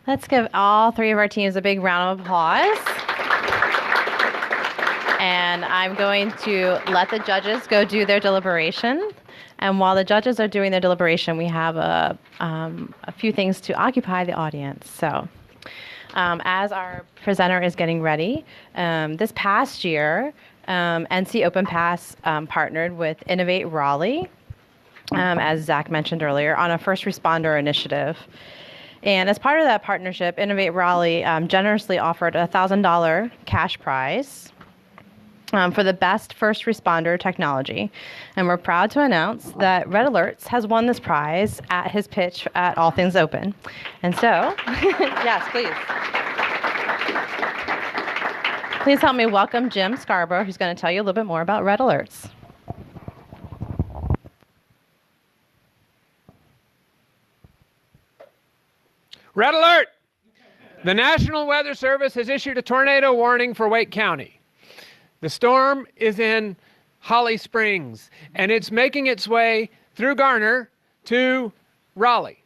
Let's give all three of our teams a big round of applause. And I'm going to let the judges go do their deliberation. And while the judges are doing their deliberation, we have a few things to occupy the audience. So as our presenter is getting ready, this past year, NC Open Pass partnered with Innovate Raleigh, as Zach mentioned earlier, on a first responder initiative. And as part of that partnership, Innovate Raleigh generously offered a $1,000 cash prize for the best first responder technology. And we're proud to announce that Red Alerts has won this prize at his pitch at All Things Open. And so, yes, please. Please help me welcome Jim Scarborough, who's going to tell you a little bit more about Red Alerts. Red alert! The National Weather Service has issued a tornado warning for Wake County. The storm is in Holly Springs, and it's making its way through Garner to Raleigh.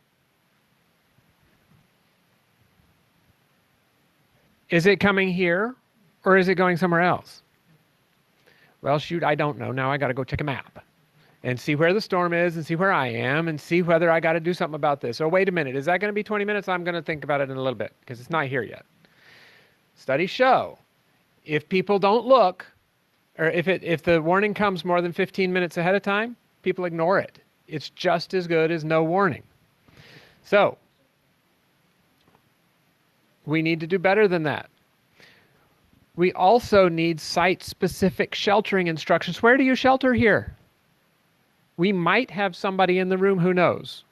Is it coming here, or is it going somewhere else? Well, shoot, I don't know. Now I got to go check a map and see where the storm is and see where I am and see whether I got to do something about this. Oh, wait a minute. Is that going to be 20 minutes? I'm going to think about it in a little bit because it's not here yet. Studies show if people don't look, or if the warning comes more than 15 minutes ahead of time, people ignore it. It's just as good as no warning. So we need to do better than that. We also need site-specific sheltering instructions. Where do you shelter here? We might have somebody in the room who knows.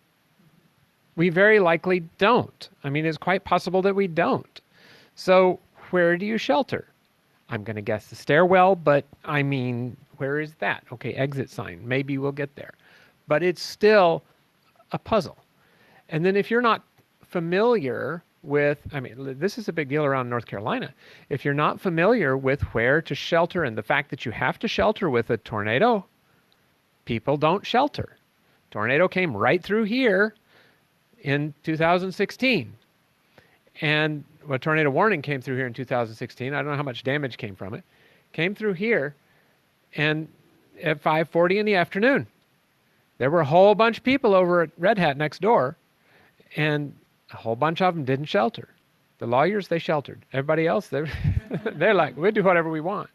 We very likely don't. I mean, it's quite possible that we don't. So where do you shelter? I'm going to guess the stairwell, but I mean, where is that? Okay, exit sign. Maybe we'll get there. But it's still a puzzle. And then if you're not familiar with, I mean, this is a big deal around North Carolina. If you're not familiar with where to shelter and the fact that you have to shelter with a tornado, people don't shelter. Tornado came right through here in 2016. And a tornado warning came through here in 2016. I don't know how much damage came from it. Came through here, and at 5:40 in the afternoon, there were a whole bunch of people over at Red Hat next door, and a whole bunch of them didn't shelter. The lawyers, they sheltered. Everybody else, they're like, we'll do whatever we want.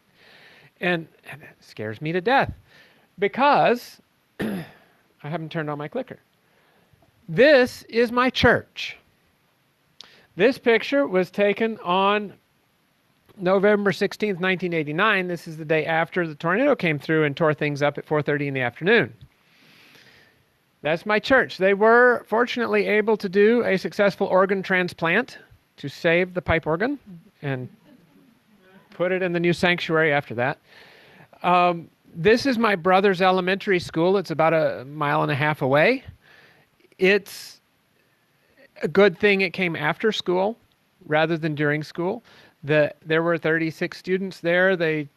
And it scares me to death because I haven't turned on my clicker. This is my church. This picture was taken on November 16th, 1989. This is the day after the tornado came through and tore things up at 4:30 in the afternoon. That's my church. They were fortunately able to do a successful organ transplant to save the pipe organ and put it in the new sanctuary after that. This is my brother's elementary school. It's about 1.5 miles away. It's a good thing it came after school rather than during school. There were 36 students there. They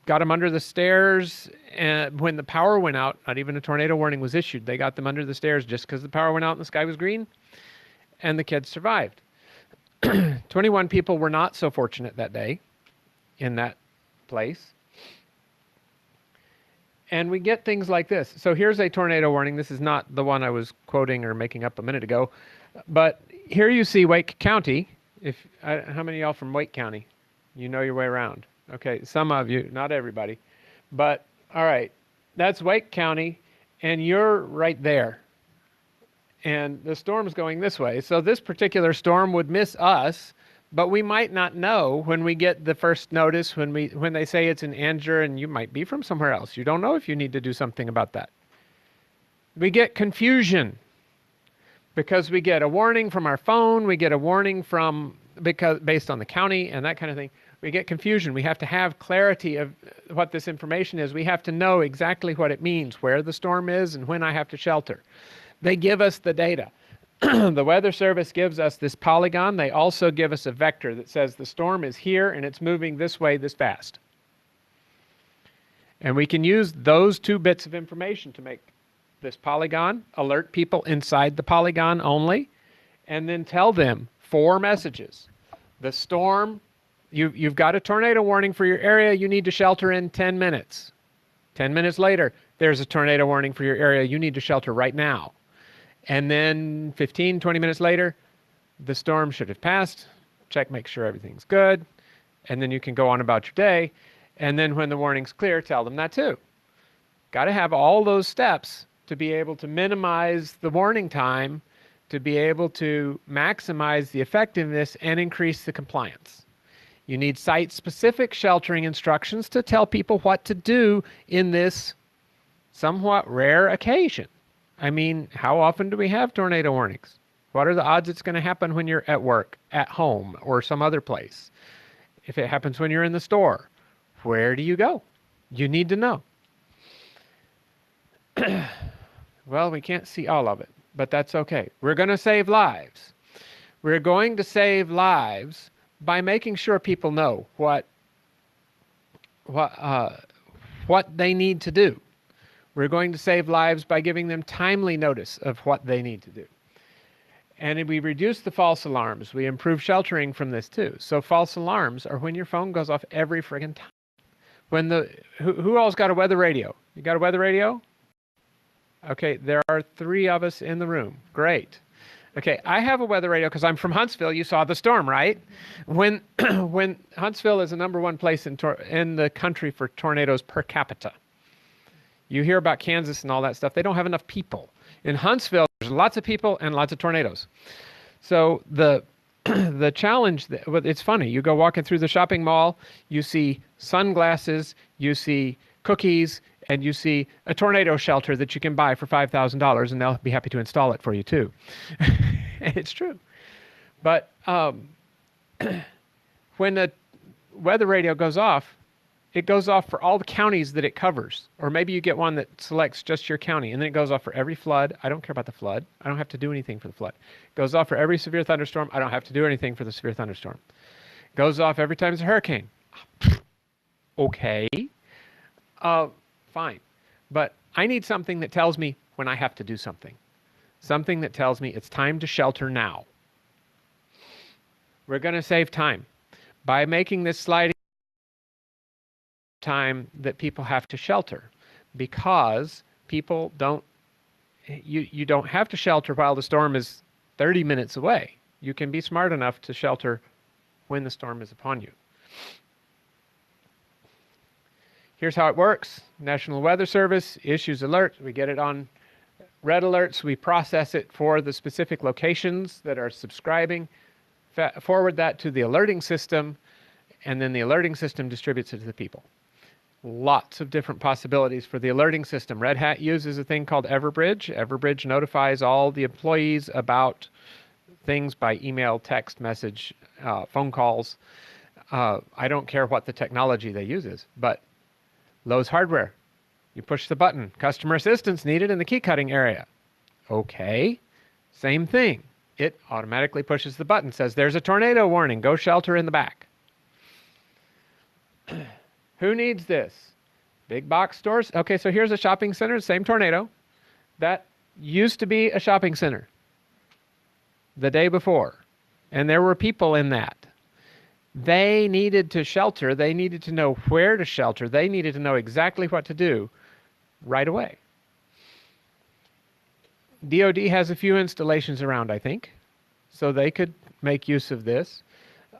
got them under the stairs, and when the power went out, not even a tornado warning was issued. They got them under the stairs just because the power went out and the sky was green, and the kids survived. 21 people were not so fortunate that day in that place. And we get things like this. So here's a tornado warning. This is not the one I was quoting or making up a minute ago. But here you see Wake County. How many of y'all from Wake County? You know your way around. Okay, some of you, not everybody. But, all right, that's Wake County, and you're right there. And the storm's going this way. So this particular storm would miss us, but we might not know when we get the first notice, when they say it's in Anger, and you might be from somewhere else. You don't know if you need to do something about that. We get confusion because we get a warning from our phone, we get a warning based on the county and that kind of thing. We get confusion. We have to have clarity of what this information is. We have to know exactly what it means, where the storm is and when I have to shelter. They give us the data. The Weather Service gives us this polygon. They also give us a vector that says the storm is here and it's moving this way this fast. And we can use those two bits of information to make this polygon, alert people inside the polygon only, and then tell them 4 messages. The storm, you've got a tornado warning for your area. You need to shelter in 10 minutes. 10 minutes later, there's a tornado warning for your area. You need to shelter right now. And then 15, 20 minutes later, the storm should have passed. Check, make sure everything's good. And then you can go on about your day. And then when the warning's clear, tell them that too. Got to have all those steps to be able to minimize the warning time, to be able to maximize the effectiveness and increase the compliance. You need site-specific sheltering instructions to tell people what to do in this somewhat rare occasion. I mean, how often do we have tornado warnings? What are the odds it's going to happen when you're at work, at home, or some other place? If it happens when you're in the store, where do you go? You need to know. Well, we can't see all of it, but that's okay. We're going to save lives. We're going to save lives by making sure people know what they need to do. We're going to save lives by giving them timely notice of what they need to do. And we reduce the false alarms. We improve sheltering from this too. So false alarms are when your phone goes off every friggin' time. When who all's got a weather radio? You got a weather radio? Okay, there are 3 of us in the room. Great. Okay, I have a weather radio because I'm from Huntsville. You saw the storm, right? When Huntsville is the #1 place in the country for tornadoes per capita. You hear about Kansas and all that stuff. They don't have enough people. In Huntsville, there's lots of people and lots of tornadoes. So the challenge, it's funny. You go walking through the shopping mall, you see sunglasses, you see cookies, and you see a tornado shelter that you can buy for $5,000, and they'll be happy to install it for you too. It's true. But when the weather radio goes off, it goes off for all the counties that it covers. Or maybe you get one that selects just your county, and then it goes off for every flood. I don't care about the flood. I don't have to do anything for the flood. It goes off for every severe thunderstorm. I don't have to do anything for the severe thunderstorm. It goes off every time there's a hurricane. Okay. Fine. But I need something that tells me when I have to do something. Something that tells me it's time to shelter now. We're going to save time by making this sliding time that people have to shelter, because people don't, you don't have to shelter while the storm is 30 minutes away. You can be smart enough to shelter when the storm is upon you. Here's how it works. National Weather Service issues alerts. We get it on red alerts. We process it for the specific locations that are subscribing, forward that to the alerting system, and then the alerting system distributes it to the people. Lots of different possibilities for the alerting system. Red Hat uses a thing called Everbridge. Everbridge notifies all the employees about things by email, text message, phone calls. I don't care what the technology they use is, but Lowe's hardware. You push the button. Customer assistance needed in the key cutting area. Okay. Same thing. It automatically pushes the button, says there's a tornado warning. Go shelter in the back. Who needs this? Big box stores? Okay, so here's a shopping center, same tornado. That used to be a shopping center the day before, and there were people in that. They needed to shelter. They needed to know where to shelter. They needed to know exactly what to do right away. DoD has a few installations around, I think, so they could make use of this.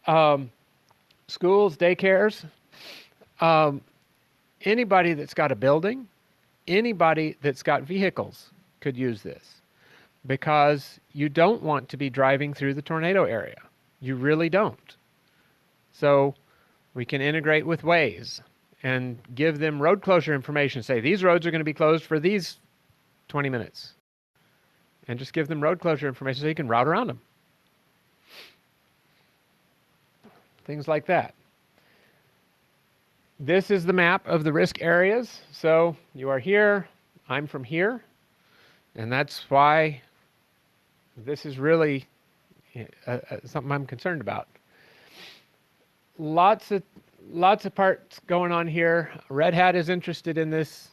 Schools, daycares, anybody that's got a building, anybody that's got vehicles could use this, because you don't want to be driving through the tornado area. You really don't. So we can integrate with Waze and give them road closure information. Say, these roads are going to be closed for these 20 minutes. And just give them road closure information so you can route around them. Things like that. This is the map of the risk areas. So you are here, I'm from here, and that's why this is really something I'm concerned about. Lots of parts going on here. Red Hat is interested in this.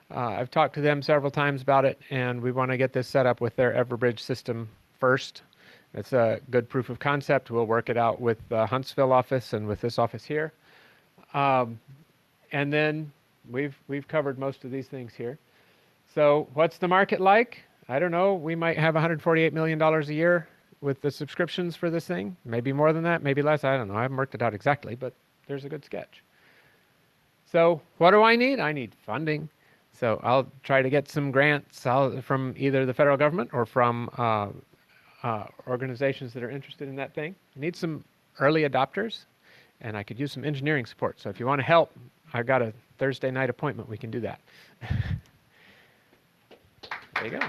I've talked to them several times about it, and we want to get this set up with their Everbridge system first, It's a good proof of concept. We'll work it out with the Huntsville office and with this office here. And then we've covered most of these things here. So what's the market like? I don't know. We might have $148 million a year with the subscriptions for this thing. Maybe more than that, maybe less. I don't know. I haven't worked it out exactly, but there's a good sketch. So what do I need? I need funding. So I'll try to get some grants from either the federal government or from organizations that are interested in that thing. I need some early adopters, and I could use some engineering support. So if you want to help, I've got a Thursday night appointment. We can do that. There you go.